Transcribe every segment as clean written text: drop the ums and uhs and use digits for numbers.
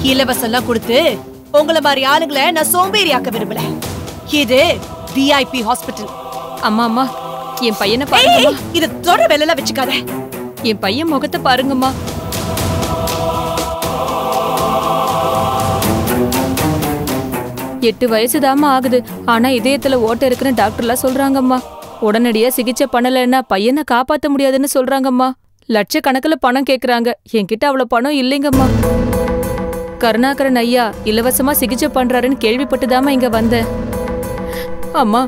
இலவசம்லாம் கொடுத்து உங்கள மாதிரி ஆளுங்களை நான் சோம்பேறியாக்க விரும்பல. இது விஐபி ஹாஸ்பிட்டல். அம்மா அம்மா என் பையனை பாருங்கம்மா. இது தொட வேலையெல்லாம் வச்சுக்காத. என் பையன் முகத்தை பாருங்கம்மா. எட்டு வயசுதாம்மா ஆகுது. ஆனா இதயத்துல ஓட்ட இருக்குன்னு டாக்டர்லாம் சொல்றாங்கம்மா. உடனடியா சிகிச்சை பண்ணலன்னா பையனை காப்பாத்த முடியாதுன்னு சொல்றாங்கம்மா. லட்சக்கணக்கில் பணம் கேக்குறாங்க. என்கிட்ட அவ்வளவு பணம் இல்லைங்கம்மா. கருணாகரன் ஐயா இலவசமா சிகிச்சை பண்றாருன்னு கேள்விப்பட்டுதாம்மா இங்க வந்தேன். அம்மா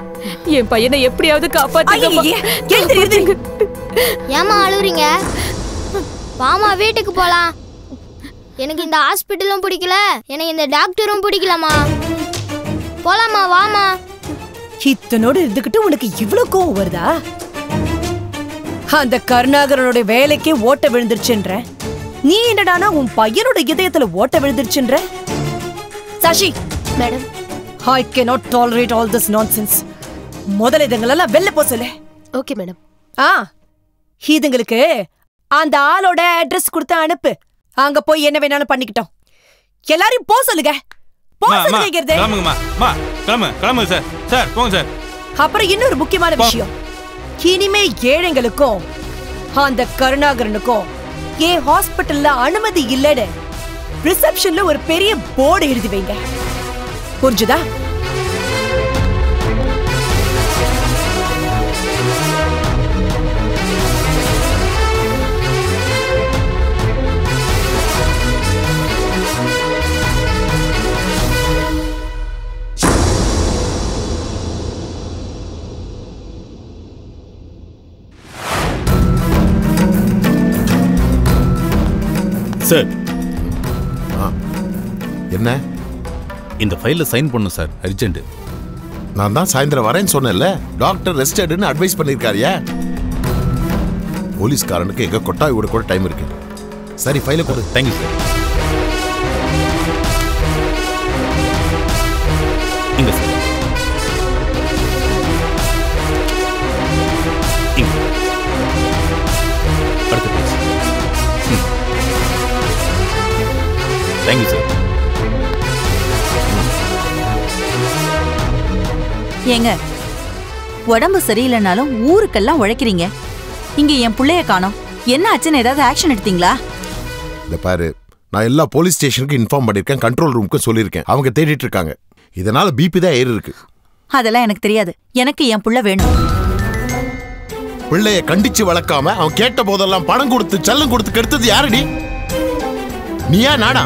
என் பையனை எப்படியாவது காப்பாத்துங்க. ஏமா அழுவுறீங்க? வாமா வீட்டுக்கு போலாம். எனக்கு இந்த ஹாஸ்பிட்டலும் பிடிக்கல, எனக்கு இந்த டாக்டரும் பிடிக்கலமா. போலாமா வாமா. இத்தனோடு இருந்துகிட்டு உனக்கு இவ்வளவு கோவம் வருதா? அந்த கருணாகரனோட வேலைக்கே ஓட்ட விழுந்துருச்சுன்ற நீ என்னடானா உன் பையனோட இதயத்துல ஓட்ட விழுந்துருச்சுன்ற? Sasi madam, I cannot tolerate all this nonsense. முதல்ல இதுங்களெல்லாம் வெளில போ சொல்லு. Okay madam. இதுங்களுக்கு அந்த ஆளோட அட்ரஸ் கொடுத்து அனுப்பு. அங்க போய் என்ன வேணாலும் பண்ணிக்கிட்டோம். எல்லாரையும் போ சொல்லுங்க. போ சொல்லுங்க. கிளம்புங்க சார். சார் போங்க சார். அப்புறம் இன்னொரு முக்கியமான விஷயம். இனிமே ஏழைங்களுக்கும் அந்த கருணாகரனுக்கும் ஏன் ஹாஸ்பிட்டல்ல அனுமதி இல்லைன்னு ரிசப்ஷன்ல ஒரு பெரிய போர்டு எழுதி வைங்க. புரிஞ்சுதா? சார் என்ன? இந்த ஃபைல்ல சைன் பண்ணணும் சார், அர்ஜென்ட். நான் தான் சாயந்தரம் வரேன்னு சொன்னேன்ல. டாக்டர் ரெஸ்ட் எடுன்னு அட்வைஸ் பண்ணிருக்காரியா? போலீஸ்காரனுக்கு எங்க கொட்டாய் விட கூட டைம் இருக்கு. சரி ஃபைல கொடு. Thank you sir. இங்க சார். இங்க. அடுத்த பேஜ். Thank you sir. ஏங்க, உடம்பு சரியில்லைனாலும் ஊருக்கெல்லாம் உழைக்கிறீங்க. இங்க என் புள்ளைய காணோம். என்ன ஆச்சுன்னு ஏதாவது ஆக்ஷன் எடுத்தீங்களா? இந்த பாரு, நான் எல்லா போலீஸ் ஸ்டேஷனுக்கு இன்ஃபார்ம் பண்ணிருக்கேன், கண்ட்ரோல் ரூமுக்கு சொல்லியிருக்கேன். அவங்க தேடிட்டு இருக்காங்க. இதனால பிபி தான் ஏறி இருக்கு. அதெல்லாம் எனக்கு தெரியாது. எனக்கு என் புள்ள வேணும். பிள்ளைய கண்டிச்சு வளர்க்காம அவன் கேட்ட போதெல்லாம் பணம் கொடுத்து செல்லம் கொடுத்து கெடுத்தது யாருடி? நீயா நானா?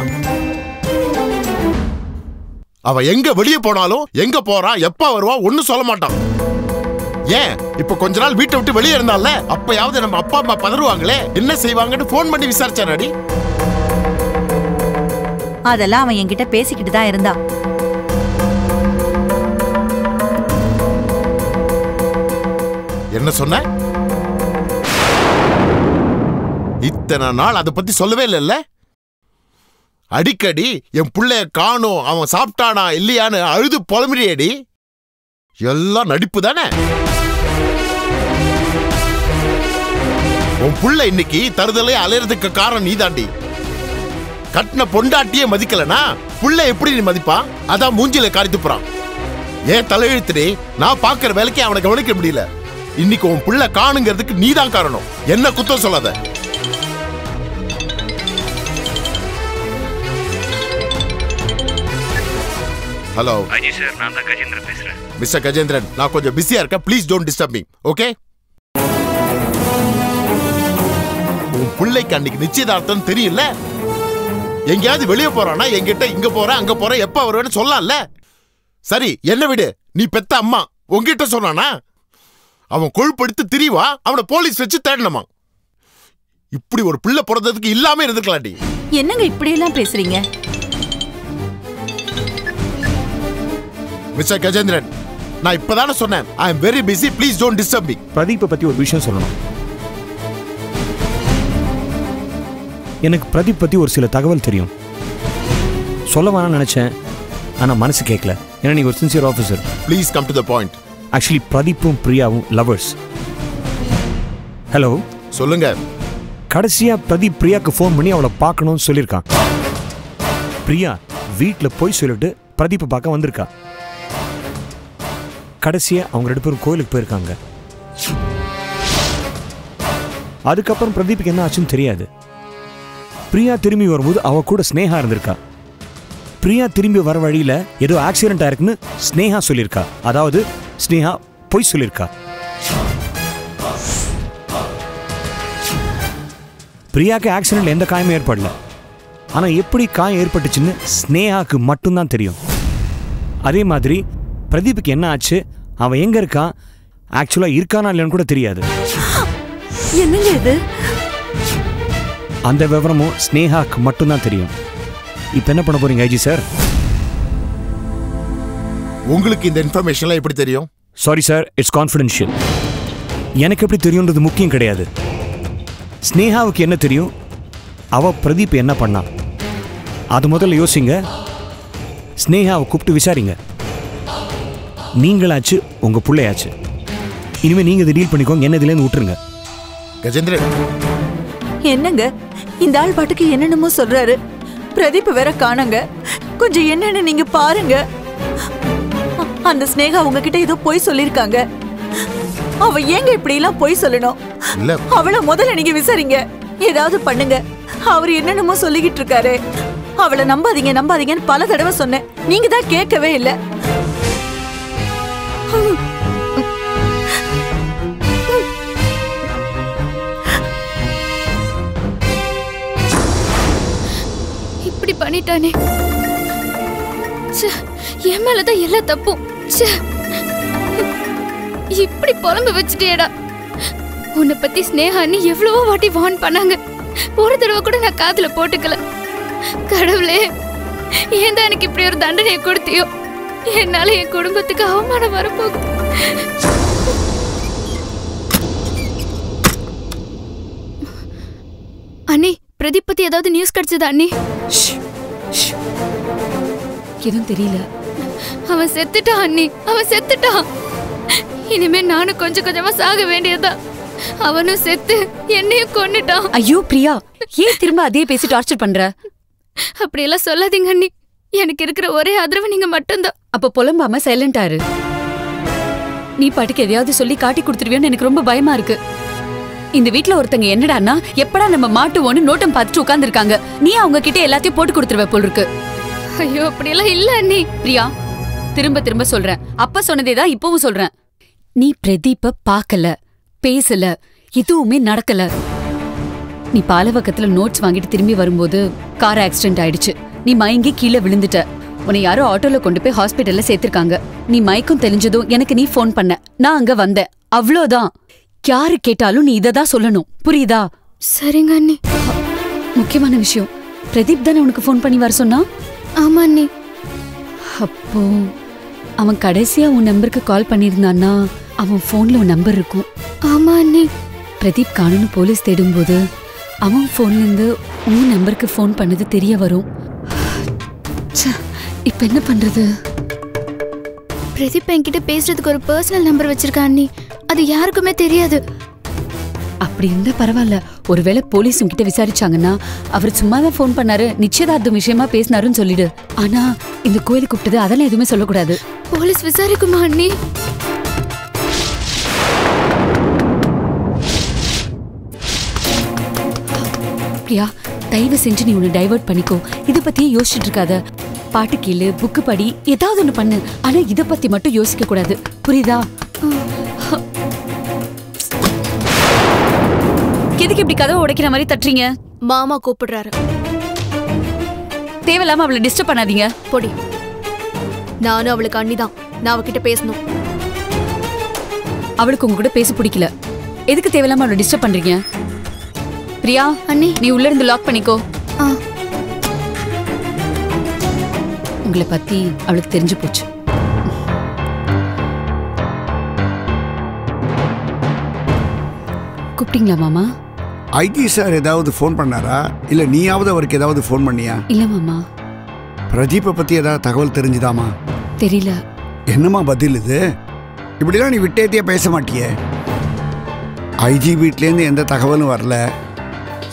அவ எங்க வெளியே போனாலும் எங்க போறா எப்ப வருவா ஒன்னும் சொல்ல மாட்டான். ஏன் இப்ப கொஞ்ச நாள் வீட்டை விட்டு வெளியே இருந்தால அப்பயாவது நம்ம அப்பா அம்மா பதறுவாங்களே, என்ன செய்வாங்கன்னு போன் பண்ணி விசாரிச்சாடி? அதெல்லாம் அவன் என்கிட்ட பேசிக்கிட்டு தான் இருந்தான். என்ன சொன்ன? இத்தனை நாள் அதை பத்தி சொல்லவே இல்லைல்ல? அடிக்கடி என் புள்ளைய காணோம், அவன் சாப்பிட்டானா இல்லையான்னு அழுது புலம்புறியடி. எல்லாம் நடிப்பு தானே? உன் புள்ள இன்னைக்கு தருதலை அலையறதுக்கு காரணம் நீ தாண்டி. கட்டின பொண்டாட்டியே மதிக்கலனா புள்ள எப்படி நீ மதிப்பா? அதான் மூஞ்சில காரி துப்புறான். ஏன் தலையெழுத்துடி? நான் பாக்குற வேலைக்கு அவனை கவனிக்க முடியல. இன்னைக்கு உன் புள்ள காணுங்கிறதுக்கு நீ தான் காரணம். என்ன குத்தம் சொல்லாத. ஹலோ அஜி சார், நான் தான் கஜேந்திரன் பேசுறேன். மிஸ்டர் கஜேந்திரன், நான் கொஞ்சம் பிஸியா இருக்கேன். Please don't disturb me. Okay? உன் பிள்ளைக்கு அன்னைக்கு நிச்சயதார்த்தம் தெரியல. எங்கேயாவது வெளியே போறானா என்கிட்ட இங்க போற அங்க போற எப்ப வருவேன்னு சொல்லலாம்ல? சரி என்ன விடு, நீ பெத்த அம்மா உங்ககிட்ட சொன்னானா? அவன் கொழுப்படுத்து திரிவா, அவனை போலீஸ் வச்சு தேடணுமா? இப்படி ஒரு பிள்ளை பிறந்ததுக்கு இல்லாம இருந்துக்கலாண்டி. என்னங்க இப்படி எல்லாம் பேசுறீங்க? மிஸ்டர் கஜேந்திரன், நான் இப்பதானே சொன்னேன் I am very busy, please don't disturb me. பிரதீப்பை பத்தி ஒரு விஷயம் சொல்லணும். எனக்கு பிரதீப் பத்தி ஒரு சில தகவல் தெரியும். சொல்ல வேணாம்னு நினைச்சேன், ஆனா மனசு கேட்கல. ஏன்னா நீ ஒரு sincere officer. Please come to the point. Actually பிரதீப்பும் பிரியாவும் லவர்ஸ். ஹலோ, சொல்லுங்க. கடைசியா பிரதீப் பிரியாக்கு ஃபோன் பண்ணி அவளை பார்க்கணும்னு சொல்லியிருக்கான். பிரியா வீட்டில் போய் சொல்லிட்டு பிரதீப்பை பார்க்க வந்திருக்கா. கடைசியா அவங்க 2 பேரும் கோயிலுக்கு போயிருக்காங்க. அதுக்கப்புறம் பிரதீப்புக்கு என்ன ஆச்சுன்னு தெரியாது. பிரியா திரும்பி வரும்போது அவ கூட ஸ்னேகா இருந்திருக்கா. பிரியா திரும்பி வர வழியில ஏதோ ஆக்சிடென்ட் ஆயிருக்குன்னு ஸ்னேகா சொல்லியிருக்கா. அதாவது ஸ்னேகா பொய் சொல்லியிருக்கா. பிரியாக்கு ஆக்சிடென்ட்ல எந்த காயமும் ஏற்படல. ஆனா எப்படி காயம் ஏற்பட்டுச்சுன்னு ஸ்னேகாக்கு மட்டும்தான் தெரியும். அதே மாதிரி பிரதீப்புக்கு என்ன ஆச்சு, அவன் எங்க இருக்கான், ஆக்சுவலா இருக்கானா இல்லைன்னு கூட தெரியாது. என்னங்க இது? அந்த விவரமும் ஸ்னேகாக்கு மட்டும்தான் தெரியும். இப்ப என்ன பண்ண போறீங்க ஐஜி சார்? உங்களுக்கு இந்த இன்ஃபர்மேஷன்லாம் எப்படி தெரியும்? Sorry sir, it's confidential. எனக்கு எப்படி தெரியும்ன்றது முக்கியம் கிடையாது. ஸ்னேகாவுக்கு என்ன தெரியும், அவ பிரதீப் என்ன பண்ணா, அது முதல்ல யோசிங்க. ஸ்னேகாவை கூப்பிட்டு விசாரிங்க. நீங்களாச்சு உங்க பிள்ளையாச்சு. இனிமே நீங்க இதை டீல் பண்ணிக்கோங்க, என்ன இதுலேருந்து விட்டுருங்க. கஜேந்திரன், என்னங்க இந்த ஆள் பாட்டுக்கு என்னென்னமோ சொல்றாரு. பிரதீப் வேற காணங்க. கொஞ்சம் என்னன்னு நீங்க பாருங்க. அந்த ஸ்னேகா உங்ககிட்ட ஏதோ பொய் சொல்லிருக்காங்க. அவ ஏங்க இப்படி எல்லாம் பொய் சொல்லணும்? இல்ல, அவளை முதல்ல நீங்க விசாரிங்க, ஏதாவது பண்ணுங்க. அவர் என்னென்னமோ சொல்லிக்கிட்டு இருக்காரு. அவளை நம்பாதீங்க நம்பாதீங்கன்னு பல தடவை சொன்னேன், நீங்க தான் கேட்கவே இல்லை. இப்படி பண்ணிட்டானே, என் மேலதான் எல்லா தப்பும். இப்படி புலம்பு வச்சுட்டேடா. உன்னை பத்தி ஸ்னேகான்னு எவ்வளவோ வாட்டி வார்ன் பண்ணாங்க, ஒரு தடவை கூட நான் காதுல போட்டுக்கல. கடவுளே, ஏன் தான் எனக்கு இப்படி ஒரு தண்டனையை கொடுத்தியோ? என்னால என் குடும்பத்துக்கு அவமானம் வரப்போகுது. அண்ணி, பிரதீப் பத்தி ஏதாவது நியூஸ் கிடைச்சதா அண்ணி? எதுவும் தெரியல. அவன் செத்துட்டான் அண்ணி, அவன் செத்துட்டான். இனிமே நானும் கொஞ்சம் கொஞ்சமா சாக வேண்டியதா. அவனும் செத்து என்னையும் கொன்னுட்டான். ஐயோ பிரியா, ஏன் திரும்ப அதே பேசி டார்ச்சர் பண்ற? அப்படியெல்லாம் சொல்லாதீங்க அண்ணி. எனக்கு இருக்கிற ஒரே ஆதரவு நீங்க மட்டும்தான். அப்ப புலம்பாம சைலண்டா இரு. நீ பாட்டுக்கு எதையாவது சொல்லி காட்டி கொடுத்துருவியோன்னு எனக்கு ரொம்ப பயமா இருக்கு. இந்த வீட்ல ஒருத்தங்க என்னடான்னா எப்படா நம்ம மாட்டுவோன்னு நோட்டம் பார்த்துட்டு உட்கார்ந்துருக்காங்க. நீ அவங்க கிட்ட எல்லாத்தையும் போட்டு கொடுத்துருவ போல் இருக்கு. ஐயோ, அப்படியெல்லாம் இல்ல அண்ணி. பிரியா, திரும்ப திரும்ப சொல்றேன், அப்ப சொன்னதேதான் இப்பவும் சொல்றேன். நீ பிரதீப்ப பாக்கல, பேசல, எதுவுமே நடக்கல. நீ பாலவக்கத்துல நோட்ஸ் வாங்கிட்டு திரும்பி வரும்போது கார் ஆக்சிடென்ட் ஆயிடுச்சு. நீ மயங்கி கீழே விழுந்துட்ட. உன்னை யாரோ ஆட்டோல கொண்டு போய் ஹாஸ்பிட்டல்ல சேர்த்திருக்காங்க. நீ மயக்கம் தெளிஞ்சதும் எனக்கு நீ போன் பண்ண, நான் அங்க வந்தேன். அவ்வளோதான். யாரு கேட்டாலும் நீ இததான் சொல்லணும், புரியுதா? சரிங்க அண்ணி. முக்கியமான விஷயம், பிரதீப் தானே உனக்கு போன் பண்ணி வர சொன்னா? ஆமா அண்ணி. அப்போ அவன் கடைசியா உன் நம்பருக்கு கால் பண்ணியிருந்தான்னா அவன் போன்ல உன் நம்பர் இருக்கும். ஆமா அண்ணி. பிரதீப் காணுன்னு போலீஸ் தேடும்போது அவன் போன்ல இருந்து உன் நம்பருக்கு போன் பண்ணது தெரிய வரும். இப்ப என்ன பண்றது? பிரதீப் என்கிட்ட பேசுறதுக்கு ஒரு பர்சனல் நம்பர் வச்சிருக்கான் அண்ணி, அது யாருக்குமே தெரியாது. அப்படி இருந்தா பரவாயில்ல. ஒருவேளை போலீஸ் உன்கிட்ட விசாரிச்சாங்கன்னா அவர் சும்மாதான் போன் பண்ணாரு, நிச்சயதார்த்தம் விஷயமா பேசினாருன்னு சொல்லிடு. ஆனா இந்த கோயிலுக்கு கூப்பிட்டது அதெல்லாம் எதுவுமே சொல்லக்கூடாது. போலீஸ் விசாரிக்குமா அண்ணி? பிரியா, தயவு செஞ்சு நீ உன்னை டைவர்ட் பண்ணிக்கோ. இத பத்தியே யோசிச்சுட்டு இருக்காத. பாட்டு கேளு, புக்கு படி, ஏதாவது ஒண்ணு பண்ணு. ஆனா இத பத்தி மட்டும் யோசிக்க கூடாது, புரியுதா? எதுக்கு இப்படி கதவை உடைக்கிற மாதிரி தட்டுறீங்க? மாமா கூப்பிடுறாரு. தேவையில்லாம அவளை டிஸ்டர்ப் பண்ணாதீங்க. பொடி. நானும் அவளுக்கு அண்ணிதான், நான் அவகிட்ட பேசணும். அவளுக்கு உங்க கூட பேச பிடிக்கல, எதுக்கு தேவையில்லாம அவளை டிஸ்டர்ப் பண்றீங்க? பிரியா அண்ணி, நீ உள்ள இருந்து லாக் பண்ணிக்கோ. உங்களை பத்தி அவளுக்கு தெரிஞ்சு போச்சு. கூப்பிட்டீங்களா மாமா? ஐடி சார் ஏதாவது ஃபோன் பண்ணாரா, இல்ல நீயாவது அவருக்கு ஏதாவது ஃபோன் பண்ணியா? இல்ல மாமா. பிரதீப்பை பத்தி ஏதாவது தகவல் தெரிஞ்சுதாமா? தெரியல. என்னம்மா பதில் இது? இப்படிலாம் நீ விட்டேத்தியா பேச மாட்டியே. ஐஜி வீட்லேருந்து எந்த தகவலும் வரல.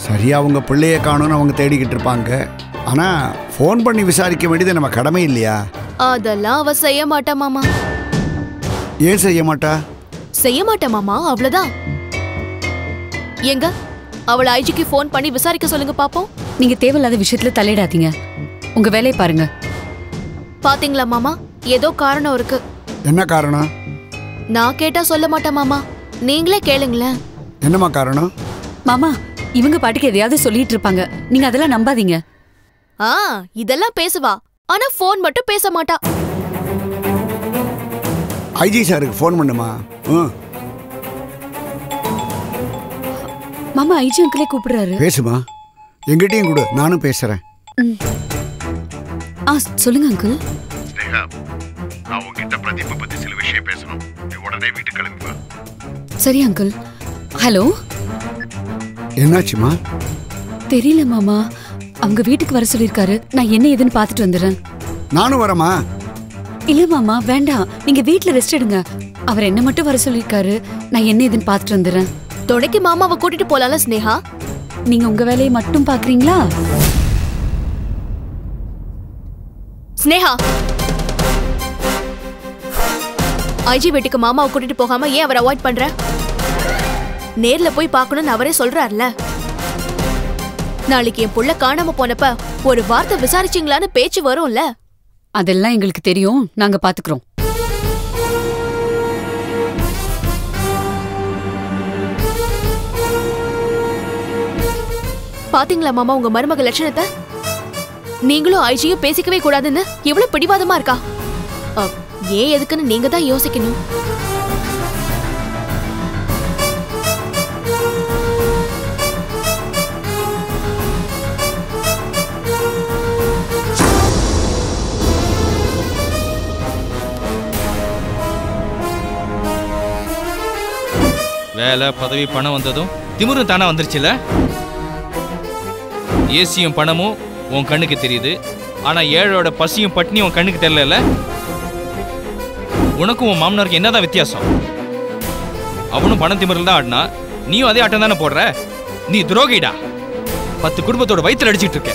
சரியா அவங்க பிள்ளைய காணும்னு அவங்க தேடிக்கிட்டு இருப்பாங்க. ஆனா ஃபோன் பண்ணி விசாரிக்க வேண்டியது நம்ம கடமை இல்லையா? அதெல்லாம் அவ செய்ய மாட்டா மாமா. ஏன் செய்ய மாட்டா? செய்ய மாட்டா மாமா, அவ்வளவுதான். எங்க அவளை ஐஜிக்கு ஃபோன் பண்ணி விசாரிக்க சொல்லுங்க பாப்போம். நீங்க தேவையில்லாத விஷயத்துல தலையிடாதீங்க. உங்க வேலையை பாருங்க. பாத்தீங்களா மாமா, ஏதோ காரணம் இருக்கு. என்ன காரணம்? நான் கேட்டா சொல்ல மாட்டேன் மாமா, நீங்களே கேளுங்களேன். என்னம்மா காரணம்? மாமா, இவங்க பாட்டுக்கு எதையாவது சொல்லிட்டு இருப்பாங்க. நீங்க அதெல்லாம் நம்பாதீங்க. இதெல்லாம் பேசுவா, ஆனா ஃபோன் மட்டும் பேச மாட்டா. ஐஜி சாருக்கு ஃபோன் பண்ணுமா? மாமா, ஐஜி அங்கிளே கூப்பிடுறாரு. பேசுமா, எங்கிட்டையும் கொடு, நானும் பேசுறேன். சொல்லுங்க அங்கிள். ஸ்னேகா, நான் உங்ககிட்ட பிரதீப்பை பத்தி சில விஷயம் பேசணும். நீ உடனே வீட்டுக்கு கிளம்பி வா. சரி அங்கிள். ஹலோ. என்னாச்சுமா? தெரியல மாமா, அவங்க வீட்டுக்கு வர சொல்லிருக்காரு. நான் என்ன ஏதுன்னு பாத்துட்டு வந்துடுறேன். நானும் வரமா? இல்ல மாமா, வேண்டாம். நீங்க வீட்டுல ரெஸ்ட் எடுங்க. அவர் என்ன மட்டும் வர சொல்லிருக்காரு. நான் என்ன ஏதுன்னு பாத்துட்டு வந்துடுறேன். துணைக்கு மாமாவை கூட்டிட்டு போலாம்ல ஸ்னேகா? நீங்க உங்க வேலையை மட்டும் பாக்குறீங்களா? ஸ்னேகா, ஐஜி வீட்டுக்கு மாமாவை கூட்டிட்டு போகாம ஏன் அவர் அவாய்ட் பண்ற? நேர்ல போய் பார்க்கணும்னு அவரே சொல்றாருல. நாளைக்கு என் புள்ள காணாம போனப்ப ஒரு வார்த்தை விசாரிச்சீங்களான்னு பேச்சு வரும்ல. அதெல்லாம் எங்களுக்கு தெரியும், நாங்க பாத்துக்கிறோம். பாத்தீங்களா மாமா உங்க மருமக லட்சணத்தை? நீங்களும் ஐஜியும் பேசிக்கவே கூடாதுன்னு எவ்வளவு பிடிவாதமா இருக்கா. ஏன் எதுக்குன்னு நீங்க தான் யோசிக்கணும். வேலை பதவி பணம் வந்ததும் திமிரும் தானே வந்துருச்சுல. ஏசியும் பணமும் உன் கண்ணுக்கு தெரியுது, ஆனா ஏழோட பசியும் பட்னியும் உன் கண்ணுக்கு தெரியல. உனக்கும் உன் மாமனாருக்கு என்னதான் வித்தியாசம்? அவனும் பணம் திமிரில் தான் ஆடினா, நீயும் அதே ஆட்டம் தானே போடுற. நீ துரோகிடா. 10 குடும்பத்தோட வயிற்றுல அடிச்சிட்டு இருக்க.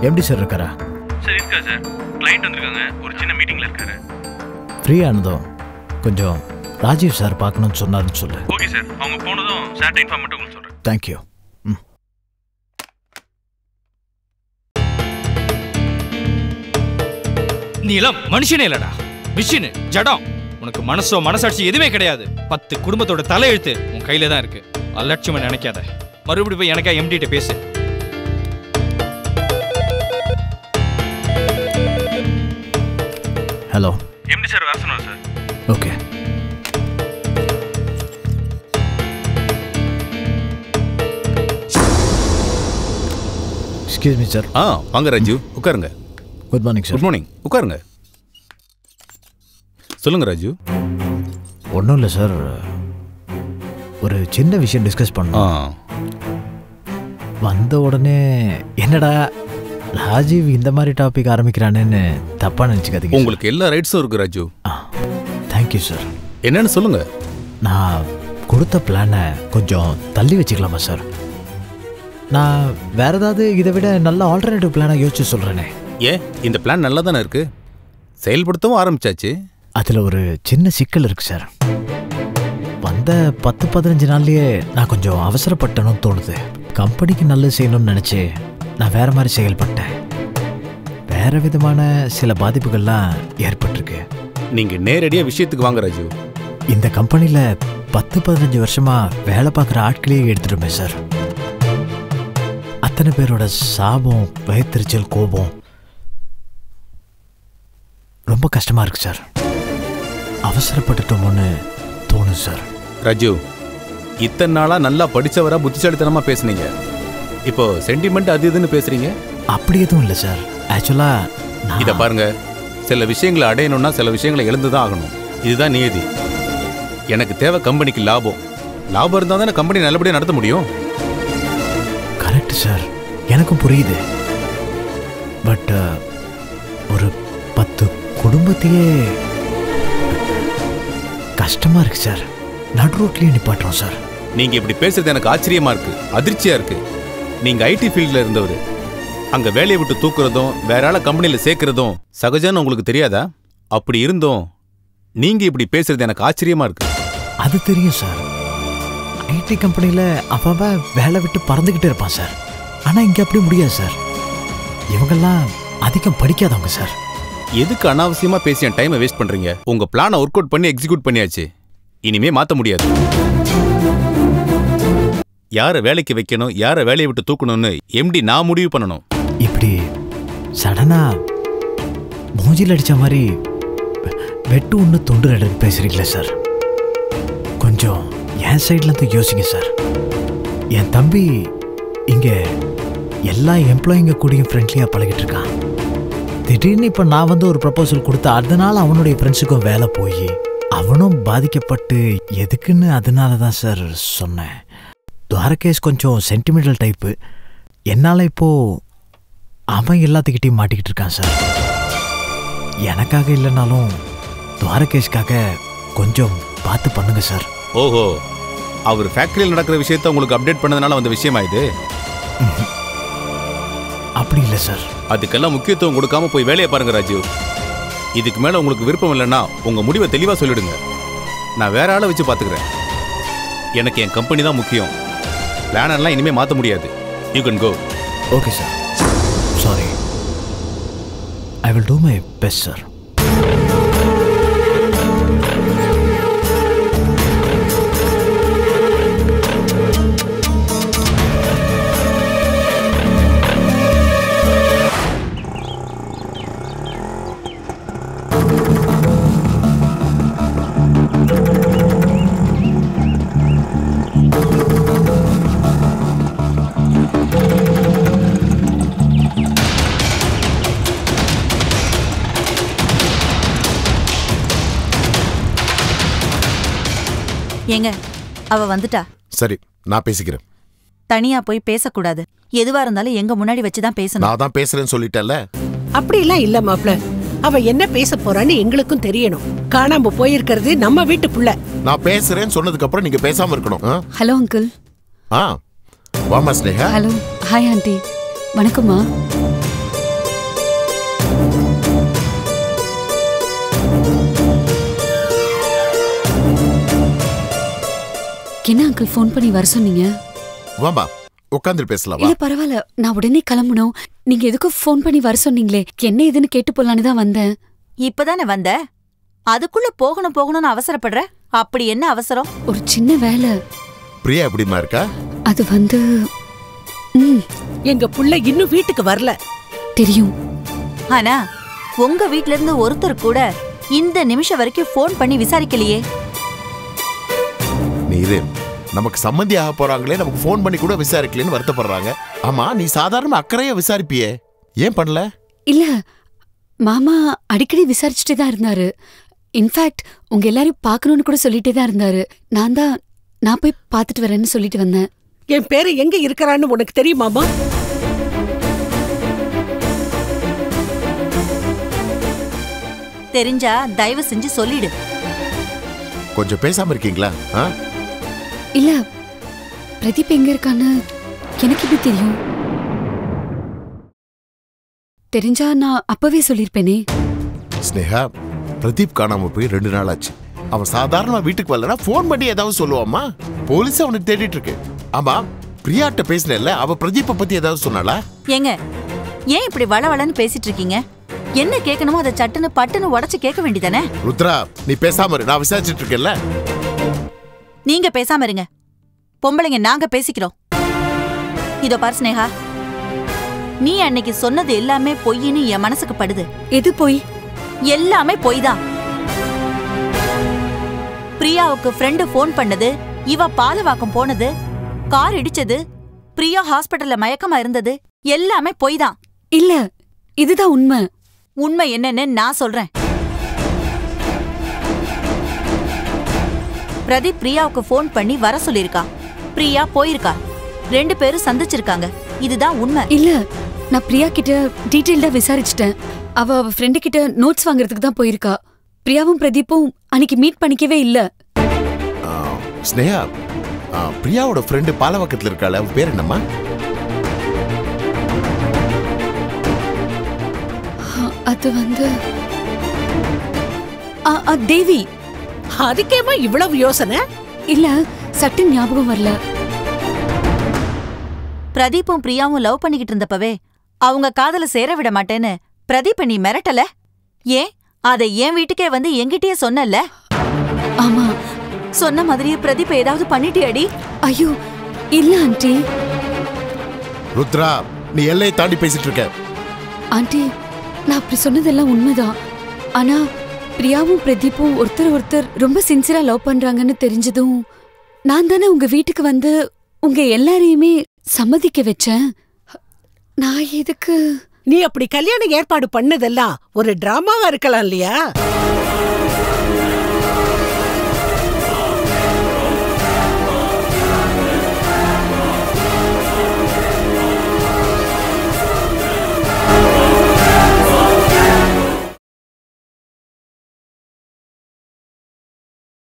எப்படி சார் இருக்காரா? சார் இருக்கா சார், கிளைண்ட் வந்திருக்காங்க, ஒரு சின்ன மீட்டிங்ல இருக்காரு. ஃப்ரீயானதும் கொஞ்சம் ராஜீவ் சார் பார்க்கணும்னு சொன்னாருன்னு சொல்லு. ஓகே சார், அவங்க போனதும் சார்ட்ட இன்ஃபார்ம் மட்டும் உங்களுக்கு சொல்றேன். தேங்க்யூ. நீ எல்லாம் மனுஷனே இல்லடா, மிஷின், ஜடம். உனக்கு மனசோ மனசாட்சி எதுவுமே கிடையாது. 10 குடும்பத்தோட தலையெழுத்து உன் கையில தான் இருக்கு. அலட்சியமா நினைக்காத. மறுபடியும் போய் எனக்கா எம்டிட்ட பேசு. ஹலோ. எம்டி சார் வர சொன்னார் sir. Okay. Excuse me sir. வாங்க ராஜு, உட்காருங்க. Good morning sir. Good morning, உட்காருங்க. சொல்லுங்க ராஜு. ஒன்றும் இல்லை சார், ஒரு சின்ன விஷயம் டிஸ்கஸ் பண்ணோம். வந்த உடனே என்னடா ராஜீவ் இந்த மாதிரி டாபிக் ஆரம்பிக்கிறானேன்னு தப்பா நினைச்சுக்காதீங்க. உங்களுக்கு எல்லா ரைட்ஸும் இருக்கு ராஜு. Thank you sir. என்னன்னு சொல்லுங்க. நான் கொடுத்த பிளானை கொஞ்சம் தள்ளி வச்சுக்கலாமா சார்? நான் வேற ஏதாவது இதை விட நல்ல ஆல்டர்னேட்டிவ் பிளானை யோசிச்சு சொல்றேனே. ஏன், இந்த பிளான் நல்லா தானே இருக்கு, செயல்படுத்தவும் ஆரம்பிச்சாச்சு. அதுல ஒரு சின்ன சிக்கல் இருக்கு சார். வந்த 10-15 நாள்லயே நான் கொஞ்சம் அவசரப்பட்டனும் தோணுது. கம்பெனிக்கு நல்லது செய்யணும்னு நினைச்சு நான் வேற மாதிரி செயல்பட்டேன். வேற விதமான சில பாதிப்புகள்லாம் ஏற்பட்டிருக்கு. நீங்க நேரடியா விஷயத்துக்கு வாங்க ராஜு. இந்த கம்பெனில 10-15 வருஷமா வேலை பார்க்குற ஆட்களையே எடுத்துடுமே சார். அத்தனை பேரோட சாபம், வயிற்றுச்சல், கோபம் ரொம்ப கஷ்டமா இருக்கு சார். அவசரப்பட்டுட்டோமோன்னு தோணும் சார். ராஜு, இத்தனை நாளா நல்லா படிச்சவரா புத்திசாலித்தனமா பேசுனீங்க, இப்போ சென்டிமெண்ட் அது இதுன்னு பேசுறீங்க. அப்படி எதுவும் இல்லை சார். ஆக்சுவலா இதை பாருங்க, சில விஷயங்களை அடையணும்னா சில விஷயங்களை இழந்துதான் ஆகணும். இதுதான் நியதி. எனக்கு தேவை கம்பெனிக்கு லாபம். லாபம் இருந்தால் தானே கம்பெனி நல்லபடியாக நடத்த முடியும். கரெக்ட் சார், எனக்கும் புரியுது. பட் ஒரு 10 குடும்பத்தையே கஷ்டமா இருக்கு சார். நடு ரோட்லயே நிப்பாட்டுறோம் சார். நீங்க இப்படி பேசுறது எனக்கு ஆச்சரியமா இருக்கு, அதிர்ச்சியா இருக்கு. நீங்க ஐடி ஃபீல்ட்ல இருந்தவர், அங்க வேலையை விட்டு தூக்குறதும் வேற ஆள கம்பெனில சேர்க்கறதும் சகஜம்னு உங்களுக்கு தெரியாதா? அப்படி இருந்தோம் நீங்க இப்படி பேசுறது எனக்கு ஆச்சரியமா இருக்கு. அது தெரியும் சார். ஐடி கம்பெனில அவன் வேலை விட்டு பறந்துகிட்டு இருப்பான் சார். ஆனா இங்க அப்படி முடியாது சார். இவங்கெல்லாம் அதிகம் படிக்காதவங்க சார். எதுக்கு அனாவசியமா பேசி என் டைமை வேஸ்ட் பண்றீங்க? உங்க பிளானை ஒர்க் அவுட் பண்ணி எக்ஸிக்யூட் பண்ணியாச்சு, இனிமே மாத்த முடியாது. யாரை வேலைக்கு வைக்கணும், யாரை வேலையை விட்டு தூக்கணும்னு எம்டி நான் முடிவு பண்ணணும். இப்படி சடனா மூஞ்சில் அடிச்ச மாதிரி வெட்டு ஒன்று தொண்டு ரெண்டுன்னு பேசுறீங்களே சார். கொஞ்சம் என் சைட்ல இருந்து யோசிங்க சார். என் தம்பி இங்க எல்லா எம்ப்ளாயிங்க கூடயும் ஃப்ரெண்ட்லியா பழகிட்டு இருக்கான். திடீர்னு இப்ப நான் வந்து ஒரு ப்ரப்போசல் கொடுத்த அதனால அவனுடைய ஃப்ரெண்ட்ஸுக்கும் வேலை போய் அவனும் பாதிக்கப்பட்டு எதுக்குன்னு அதனால தான் சார் சொன்னேன். துவாரகேஷ் கொஞ்சம் சென்டிமெண்டல் டைப்பு. என்னால் இப்போ அவன் எல்லாத்துக்கிட்டையும் மாட்டிக்கிட்டு இருக்கான் சார். எனக்காக இல்லைனாலும் துவாரகேஷ்காக கொஞ்சம் பார்த்து பண்ணுங்க சார். ஓஹோ, அவர் ஃபேக்டரியில் நடக்கிற விஷயத்த உங்களுக்கு அப்டேட் பண்ணதுனால வந்த விஷயமா இது? அப்படி இல்லை சார். அதுக்கெல்லாம் முக்கியத்துவம் கொடுக்காம போய் வேலையை பாருங்க ராஜீவ். இதுக்கு மேல உங்களுக்கு விருப்பம் இல்லைன்னா உங்க முடிவை தெளிவா சொல்லிடுங்க. நான் வேற ஆளை வச்சு பாத்துக்கிறேன். எனக்கு என் கம்பெனி தான் முக்கியம். பிளான் எல்லாம் இனிமே மாத்த முடியாது. You can go. Okay sir. Sorry. I will do my best sir. ஏங்க, அவ வந்துட்டா. சரி, நான் பேசிக்கிறேன். தனியா போய் பேசக்கூடாது. எதுவா இருந்தாலும் எங்க முன்னாடி வச்சுதான் பேசணும். நான் தான் பேசுறேன்னு சொல்லிட்டேன்ல. அப்படிலாம் இல்ல மாப்ள. அவ என்ன பேச போறான்னு எங்களுக்கும் தெரியணும். காணாம போயிருக்கிறது நம்ம வீட்டு புள்ள. நான் பேசுறேன்னு சொன்னதுக்கு அப்புறம் நீங்க பேசாம இருக்கணும். Hello uncle. வாமா ஸ்னேகா. ஹலோ. Hi aunty. வணக்கம்மா. என்ன அங்கிள் ஃபோன் பண்ணி வர சொன்னீங்க? வாமா, உட்கார்ந்து பேசலாம். இல்ல பரவாயில்ல, நான் உடனே கிளம்பணும். நீங்க எதுக்கும் ஃபோன் பண்ணி வர சொன்னீங்களே, என்ன ஏதுன்னு கேட்டு போலான்னு தான் வந்தேன். இப்பதானே வந்த, அதுக்குள்ள போகணும்னு அவசரப்படுற? அப்படி என்ன அவசரம்? ஒரு சின்ன வேலை. பிரியா எப்படிமா இருக்கா? அது வந்து எங்க புள்ள இன்னும் வீட்டுக்கு வரல. தெரியும். ஆனா உங்க வீட்ல இருந்து ஒருத்தர் கூட இந்த நிமிஷம் வரைக்கும் ஃபோன் பண்ணி விசாரிக்கலையே. நீரு நமக்கு சம்மந்தி ஆக போறாங்களே, நமக்கு ஃபோன் பண்ணி கூட விசாரிக்கலன்னு வருத்தப்படுறாங்க. ஆமா, நீ சாதாரண அக்கறையா விசாரிப்பியே, ஏன் பண்ணல? இல்ல மாமா அடிக்கடி விசாரிச்சுட்டே தான் இருந்தாரு. இன்ஃபேக்ட் உங்க எல்லாரையும் பார்க்கணும்னு கூட சொல்லிட்டே தான் இருந்தாரு. நான் போய் பார்த்துட்டு வரேன்னு சொல்லிட்டு வந்தேன். என் பேரு எங்க இருக்கிறான்னு உனக்கு தெரியுமாமா? தெரிஞ்சா தயவு செஞ்சு சொல்லிடு. கொஞ்சம் பேசாம இருக்கீங்களா? இல்ல பிரதீப் எங்க இருக்கான்னு எனக்கு எப்படி தெரியும்? தெரிஞ்சா நான் அப்பவே சொல்லிருப்பேனே. ஸ்னேகா, பிரதீப் காணாம போய் 2 நாள் ஆச்சு. அவன் சாதாரணமா வீட்டுக்கு வரலனா ஃபோன் பண்ணி ஏதாவது சொல்லுவாமா? போலீஸ் அவனுக்கு தேடிட்டு இருக்கு. ஆமா, பிரியாட்ட பேசினேல்ல, அவ பிரதீப்பை பத்தி ஏதாவது சொன்னாளா? ஏங்க, ஏன் இப்படி வளவளன்னு பேசிட்டு இருக்கீங்க? என்ன கேட்கணுமோ அதை சட்டுன்னு பட்டுன்னு உடைச்சு கேட்க வேண்டியதானே? ருத்ரா, நீ பேசாம இரு, நான் விசாரிச்சுட்டு இருக்கேன்ல. நீங்க பேசாம இருங்க. பொம்பளைங்க நாங்க பேசிக்கிறோம். இதோ பாரு ஸ்னேகா, நீ அன்னைக்கு சொன்னது எல்லாமே பொய்ன்னு என் மனசுக்கு படுது. எது பொய்? எல்லாமே பொய் தான். பிரியாவுக்கு ஃப்ரெண்டு ஃபோன் பண்ணது, இவ பாலவாக்கம் போனது, கார் இடிச்சது, பிரியா ஹாஸ்பிடல்ல மயக்கமா இருந்தது, எல்லாமே பொய் தான். இல்ல, இதுதான் உண்மை. உண்மை என்னன்னு நான் சொல்றேன். பிரதீப் பிரியாவுக்கு ஃபோன் பண்ணி வர சொல்லிருக்கா. பிரியா போயிருக்கா. 2 பேரும் சந்திச்சிருக்காங்க. இதுதான் உண்மை. இல்ல, நான் பிரியா கிட்ட டீடைல்டா விசாரிச்சிட்டேன். அவ ஃப்ரெண்டு கிட்ட நோட்ஸ் வாங்குறதுக்கு தான் போயிருக்கா. பிரியாவும் பிரதீப்பும் அன்னைக்கு மீட் பண்ணிக்கவே இல்ல. ஸ்னேகா, பிரியாவோட ஃப்ரெண்டு பாலவாக்கத்துல இருக்காள, அவ பேர் என்னம்மா? அது வந்து தேவி. அதுக்கேமா இவ்வளவு யோசனை? இல்ல, சட்டு ஞாபகம் வரல. பிரதீப்பும் பிரியாவும் லவ் பண்ணிக்கிட்டு இருந்தப்பவே அவங்க காதல சேர விட மாட்டேன்னு பிரதீப் நீ மிரட்டல? ஏன் அதை என் வீட்டுக்கே வந்து என்கிட்டயே சொன்னல? ஆமா, சொன்ன மாதிரியே பிரதீப் ஏதாவது பண்ணிட்டியாடி? ஐயோ இல்ல ஆண்டி. ருத்ரா, நீ எல்லையை தாண்டி பேசிட்டு இருக்க. ஆண்டி, நான் அப்படி சொன்னதெல்லாம் உண்மைதான். ஆனா பிரியாவும் பிரதீப்பும் ஒருத்தர் ரொம்ப சின்சியரா லவ் பண்றாங்கன்னு தெரிஞ்சதும் நான் தானே உங்க வீட்டுக்கு வந்து உங்க எல்லாரையுமே சம்மதிக்க வச்சேன். நான் எதுக்கு? நீ அப்படி கல்யாணம் ஏற்பாடு பண்ணதெல்லாம் ஒரு டிராமாவா இருக்கலாம் இல்லையா?